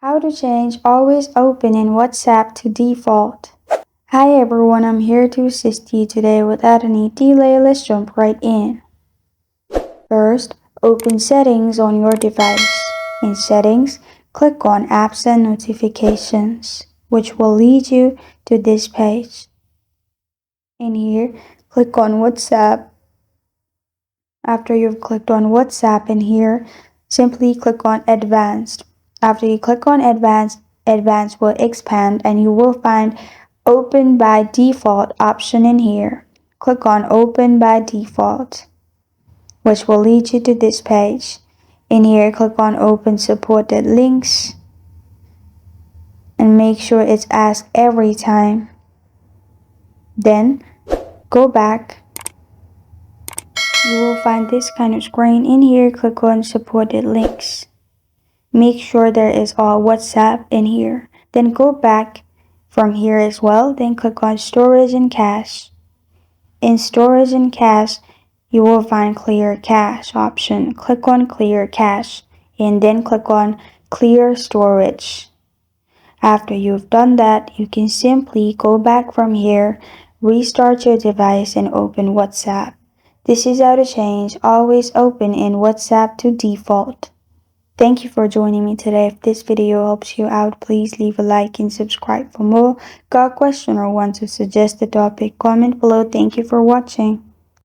How to change always open in WhatsApp to default. Hi everyone, I'm here to assist you today without any delay. Let's jump right in. First, open settings on your device. In settings, click on apps and notifications, which will lead you to this page. In here, click on WhatsApp. After you've clicked on WhatsApp in here, simply click on advanced. After you click on advanced will expand and you will find open by default option in here. Click on open by default, which will lead you to this page. In here, click on open supported links and make sure it's asked every time. Then go back. You will find this kind of screen. In here, click on supported links. Make sure there is all WhatsApp in here. Then go back from here as well. Then click on storage and cache. In storage and cache, you will find clear cache option. Click on clear cache and then click on clear storage. After you've done that, you can simply go back from here, restart your device and open WhatsApp. This is how to change always open in WhatsApp to default. Thank you for joining me today. If this video helps you out, please leave a like and subscribe for more. Got a question or want to suggest a topic? Comment below. Thank you for watching.